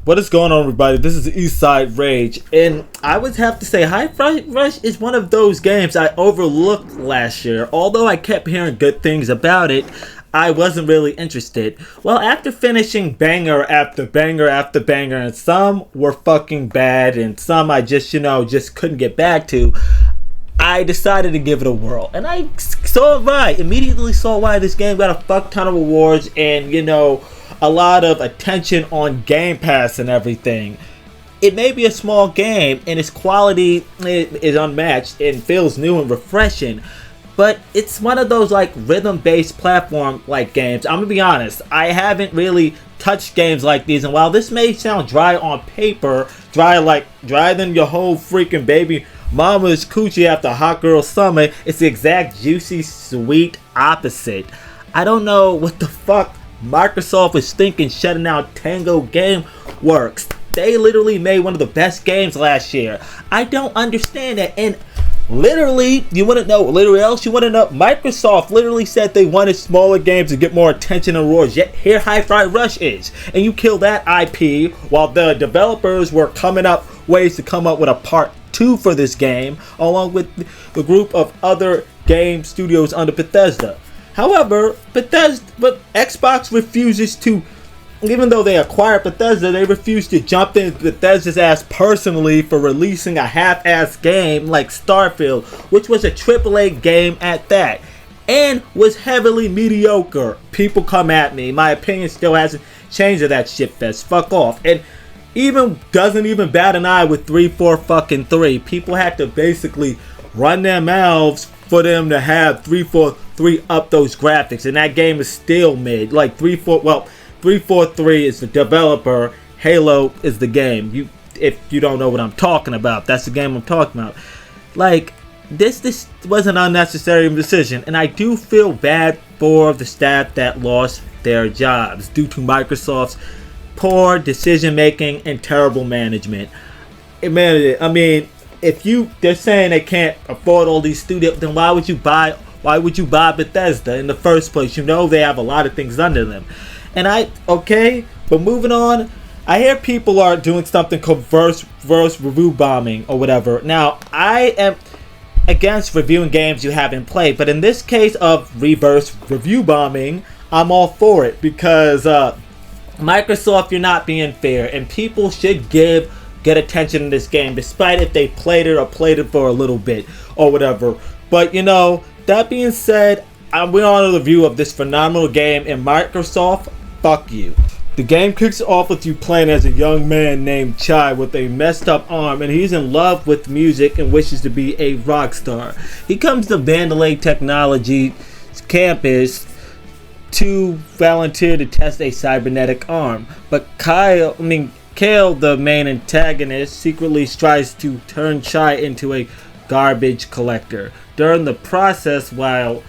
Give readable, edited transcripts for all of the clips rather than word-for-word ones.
What is going on, everybody? This is Eastside Rage, and I would have to say Hi-Fi Rush is one of those games I overlooked last year. Although I kept hearing good things about it, I wasn't really interested. Well, after finishing banger after banger after banger, and some were fucking bad, and some I just couldn't get back to, I decided to give it a whirl, and I saw it right. Immediately saw why this game got a fuck ton of awards, and a lot of attention on Game Pass and everything. It may be a small game, and its quality is unmatched and feels new and refreshing, but it's one of those like rhythm-based platform like games. I'm gonna be honest, I haven't really touched games like these, and while this may sound dry on paper, dry than your whole freaking baby mama's coochie after a hot girl summer, it's the exact juicy, sweet opposite. I don't know what the fuck Microsoft was thinking shutting down Tango Gameworks. They literally made one of the best games last year. I don't understand that. And literally, you want to know Microsoft literally said they wanted smaller games to get more attention and awards. Yet here Hi-Fi Rush is. And you kill that IP while the developers were coming up ways to come up with a part 2 for this game, along with the group of other game studios under Bethesda. However, Xbox refuses to, even though they acquired Bethesda, they refuse to jump in Bethesda's ass personally for releasing a half-ass game like Starfield, which was a AAA game at that, and was heavily mediocre. People come at me. My opinion still hasn't changed of that shitfest. Fuck off. And doesn't even bat an eye with 343. People had to basically run their mouths for them to have 343 up those graphics, and that game is still mid. Like 343 is the developer, Halo is the game. If you don't know what I'm talking about, that's the game I'm talking about. Like this was an unnecessary decision, and I do feel bad for the staff that lost their jobs due to Microsoft's poor decision making and terrible management. I mean, if they're saying they can't afford all these studios, then why would you buy Bethesda in the first place? They have a lot of things under them. And but moving on, I hear people are doing something called reverse review bombing or whatever. Now, I am against reviewing games you haven't played, but in this case of reverse review bombing, I'm all for it because Microsoft, you're not being fair, and people should get attention in this game, despite if they played it for a little bit or whatever. But that being said, we're on a review of this phenomenal game, and Microsoft, fuck you. The game kicks off with you playing as a young man named Chai with a messed up arm, and he's in love with music and wishes to be a rock star. He comes to Vandalay Technology campus to volunteer to test a cybernetic arm, but Kale, the main antagonist, secretly tries to turn Chai into a garbage collector. During the process, while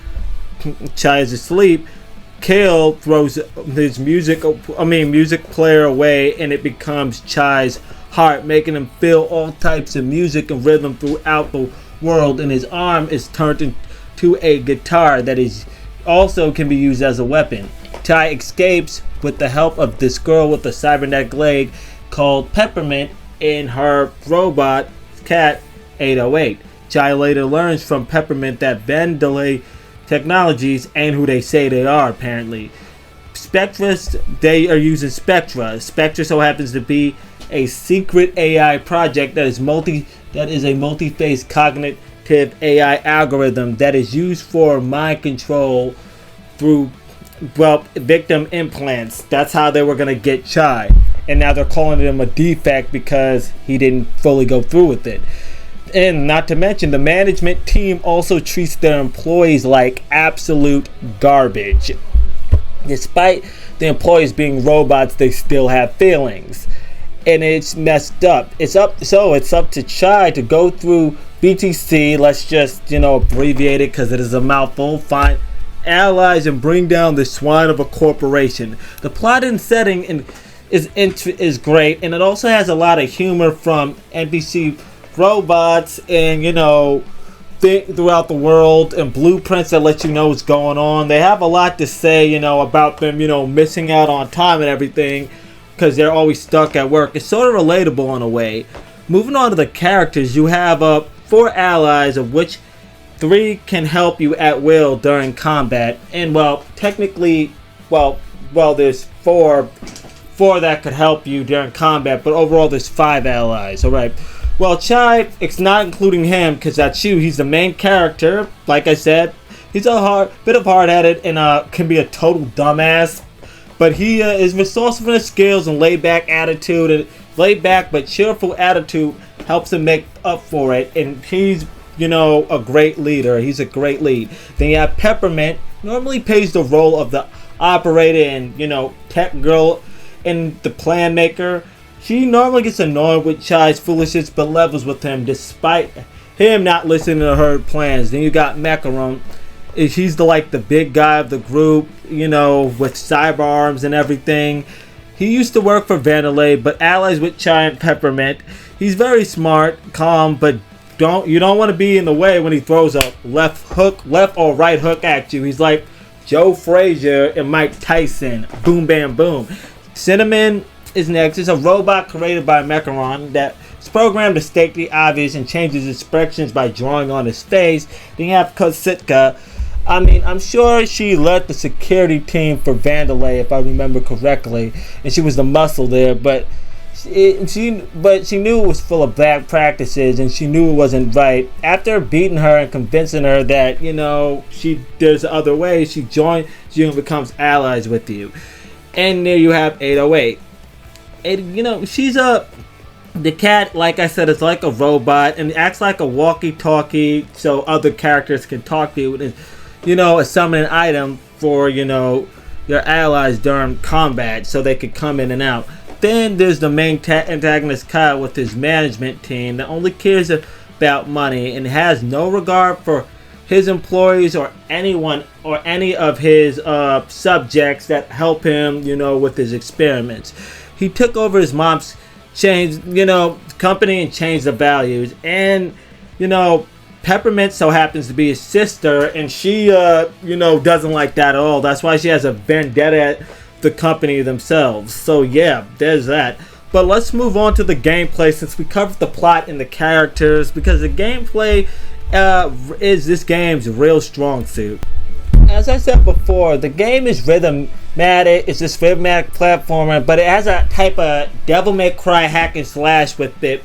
Chai is asleep, Kale throws his music player away, and it becomes Chai's heart, making him feel all types of music and rhythm throughout the world, and his arm is turned into a guitar that is also can be used as a weapon. Chai escapes with the help of this girl with a cybernetic leg called Peppermint and her robot cat 808. Chai later learns from Peppermint that Vandalay Technologies ain't who they say they are, apparently. They are using Spectra. Spectra so happens to be a secret AI project that is a multi-phase cognitive AI algorithm that is used for mind control through victim implants. That's how they were gonna get Chai, and now they're calling him a defect because he didn't fully go through with it. And not to mention, the management team also treats their employees like absolute garbage. Despite the employees being robots, they still have feelings, and it's messed up. It's up to Chai to go through BTC. Let's just abbreviate it because it is a mouthful. Find allies and bring down the swine of a corporation. The plot and setting is great, and it also has a lot of humor from NPC robots and throughout the world, and blueprints that let you know what's going on. They have a lot to say about them missing out on time and everything, because they're always stuck at work. It's sort of relatable in a way. Moving on to the characters, you have 4 allies, of which 3 can help you at will during combat. And well, technically, well, there's 4 that could help you during combat, but overall there's 5 allies. All right. Well, Chai, it's not including him because that's you. He's the main character. Like I said, he's a bit of hard-headed and can be a total dumbass. But he is resourceful in his skills and laid-back attitude. And laid-back but cheerful attitude helps him make up for it. And he's, a great leader. He's a great lead. Then you have Peppermint. Normally plays the role of the operator and, tech girl and the plan maker. She normally gets annoyed with Chai's foolishness but levels with him despite him not listening to her plans. Then you got Macaron. He's the big guy of the group, with cyber arms and everything. He used to work for Vandelay, but allies with Chai and Peppermint. He's very smart, calm, but you don't want to be in the way when he throws a left or right hook at you. He's like Joe Frazier and Mike Tyson. Boom, bam, boom. Cinnamon is next. It's a robot created by Macaron that is programmed to state the obvious and changes expressions by drawing on his face. Then you have Kositka. I'm sure she led the security team for Vandelay, if I remember correctly, and she was the muscle there. But she knew it was full of bad practices, and she knew it wasn't right. After beating her and convincing her that there's other ways, she joins you and becomes allies with you. And there you have 808. And she's the cat, like I said, is like a robot and acts like a walkie-talkie, so other characters can talk to you. And a summoning item for your allies during combat, so they could come in and out. Then there's the main antagonist, Kyle, with his management team that only cares about money and has no regard for his employees or anyone or any of his subjects that help him, with his experiments. He took over his mom's company and changed the values. And, Peppermint so happens to be his sister, and she, doesn't like that at all. That's why she has a vendetta at the company themselves. So, yeah, there's that. But let's move on to the gameplay since we covered the plot and the characters, because the gameplay is this game's real strong suit. As I said before, the game is rhythmatic. It's this rhythmatic platformer, but it has a type of Devil May Cry hack and slash with it,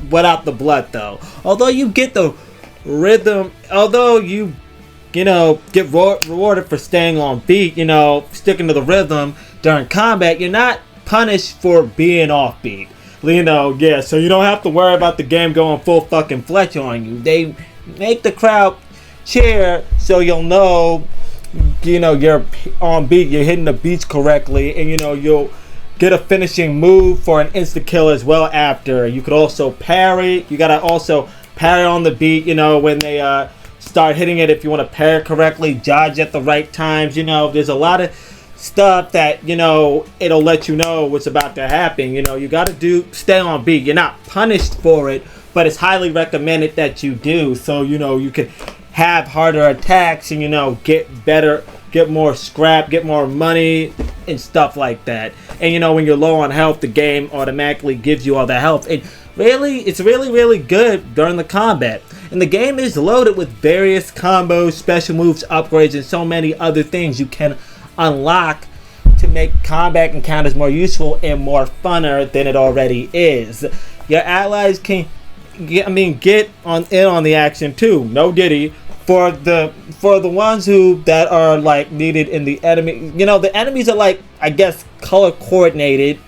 without the blood though. Although you get the rhythm, although you get rewarded for staying on beat, sticking to the rhythm during combat, you're not punished for being offbeat. So you don't have to worry about the game going full fucking Fletcher on you. They make the crowd cheer so you'll know you're on beat, you're hitting the beats correctly, and you'll get a finishing move for an insta kill as well after. You could also parry. You gotta also parry on the beat, when they start hitting it. If you want to parry correctly, dodge at the right times. There's a lot of stuff that it'll let you know what's about to happen. You gotta stay on beat. You're not punished for it, but it's highly recommended that you do, so you can have harder attacks and get better, get more scrap, get more money and stuff like that. And when you're low on health, the game automatically gives you all the health. It's really good during the combat. And the game is loaded with various combos, special moves, upgrades, and so many other things you can unlock to make combat encounters more useful and more funner than it already is. Your allies can get on the action too. No diddy. For the ones that are needed in the enemy, the enemies are I guess color coordinated.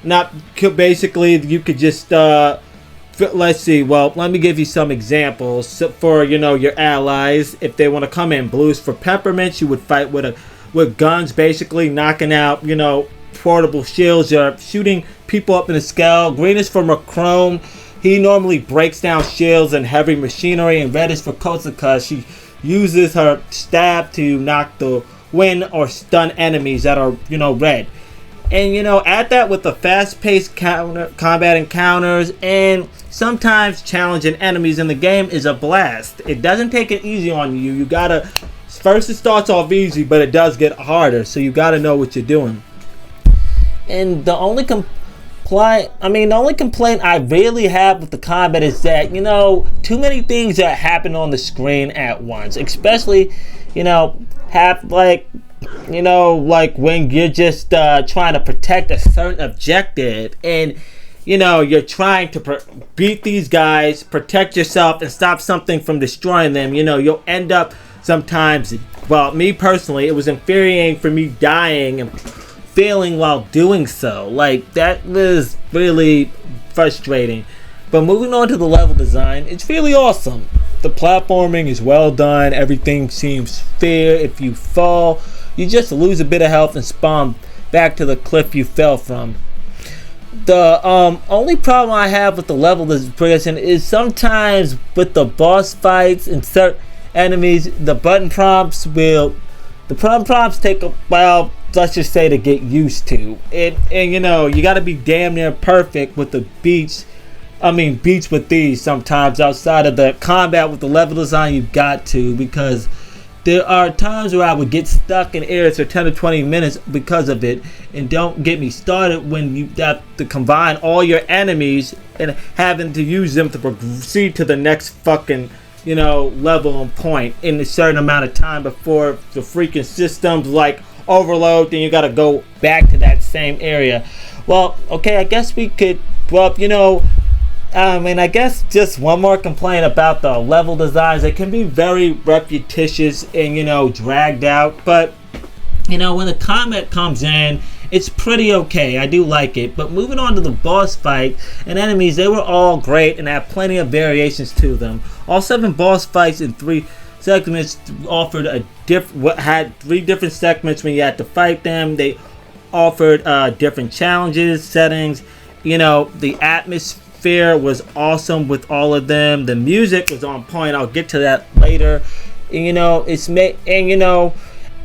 Not basically you could just let's see. Well, let me give you some examples. So for your allies, if they want to come in, blues for Peppermint, you would fight with guns, basically knocking out portable shields. You're shooting people up in the scale. Green is for Macron. He normally breaks down shields and heavy machinery. And red is for Kosaka. She uses her stab to knock the wind or stun enemies that are, red. And, add that with the fast-paced combat encounters and sometimes challenging enemies in the game is a blast. It doesn't take it easy on you. You gotta, first it starts off easy, but it does get harder. So you gotta know what you're doing. And the only complaint I really have with the combat is that, too many things are happening on the screen at once. Especially, like when you're just trying to protect a certain objective, and you're trying to beat these guys, protect yourself, and stop something from destroying them. You'll end up sometimes. Well, me personally, it was infuriating for me dying and failing while doing so. Like, that was really frustrating. But moving on to the level design, it's really awesome. The platforming is well done. Everything seems fair. If you fall, you just lose a bit of health and spawn back to the cliff you fell from. The only problem I have with the level design is sometimes with the boss fights and certain enemies, the button prompts take a while, let's just say, to get used to. And you gotta be damn near perfect with the beats with these sometimes. Outside of the combat with the level design, you've got to, because there are times where I would get stuck in areas for 10 to 20 minutes because of it. And don't get me started when you have to combine all your enemies and having to use them to proceed to the next fucking level and point in a certain amount of time before the freaking systems like overload. Then you gotta go back to that same area. Well, okay, I guess we could, I guess just one more complaint about the level designs. They can be very repetitious and dragged out, but when the combat comes in, it's pretty okay. I do like it. But moving on to the boss fight and enemies, they were all great and had plenty of variations to them. All 7 boss fights in 3 segments offered had 3 different segments when you had to fight them. They offered different challenges, settings. The atmosphere was awesome with all of them. The music was on point. I'll get to that later.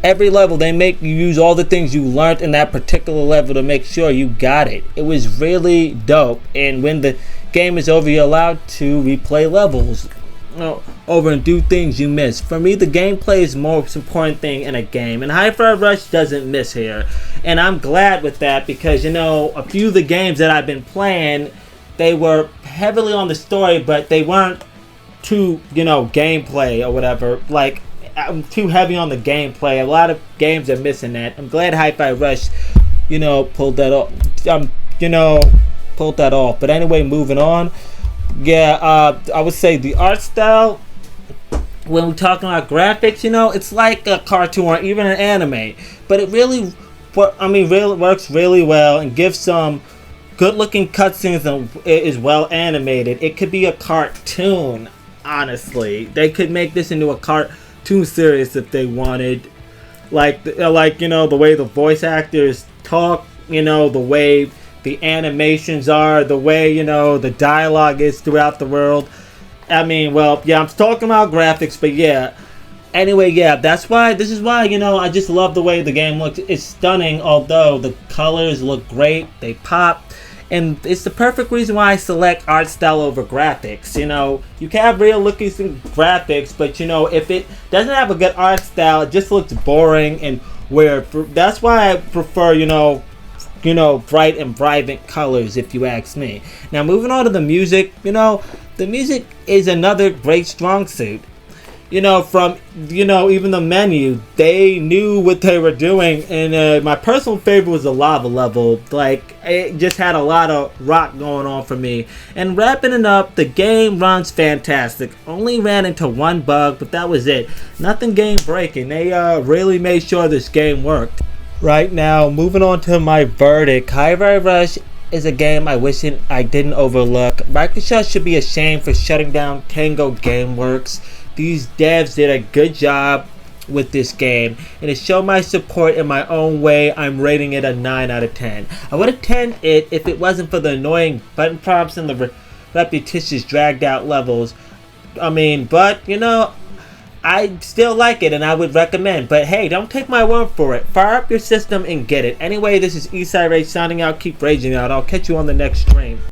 Every level, they make you use all the things you learned in that particular level to make sure you got it. It was really dope. And when the game is over, you're allowed to replay levels over and do things you missed. For me, the gameplay is the most important thing in a game. And Hi-Fi Rush doesn't miss here. And I'm glad with that, because, a few of the games that I've been playing, they were heavily on the story, but they weren't too, gameplay or whatever. Like, I'm too heavy on the gameplay. A lot of games are missing that. I'm glad Hi-Fi Rush, pulled that off. Pulled that off. But anyway, moving on. Yeah, I would say the art style, when we're talking about graphics, it's like a cartoon or even an anime. But it really works really well and gives some good-looking cutscenes and is well animated. It could be a cartoon, honestly. They could make this into a cartoon series if they wanted. Like the way the voice actors talk, the way the animations are, the way the dialogue is throughout the world. I'm talking about graphics, but yeah. Anyway, yeah, this is why I just love the way the game looks. It's stunning, although the colors look great, they pop. And it's the perfect reason why I select art style over graphics. You can have real looking graphics, but if it doesn't have a good art style, it just looks boring and weird. That's why I prefer, bright and vibrant colors, if you ask me. Now, moving on to the music, the music is another great strong suit. From even the menu, they knew what they were doing. And my personal favorite was the lava level. Like, it just had a lot of rock going on for me. And wrapping it up, the game runs fantastic. Only ran into one bug, but that was it. Nothing game breaking. They really made sure this game worked. Right now, moving on to my verdict, Hi-Fi Rush is a game I wish I didn't overlook. Microsoft should be ashamed for shutting down Tango Gameworks. These devs did a good job with this game, and to show my support in my own way, I'm rating it a 9 out of 10. I would have 10 it if it wasn't for the annoying button prompts and the repetitious dragged out levels. But I still like it and I would recommend. But hey, don't take my word for it. Fire up your system and get it. Anyway, this is Eastside Rage signing out. Keep raging out. I'll catch you on the next stream.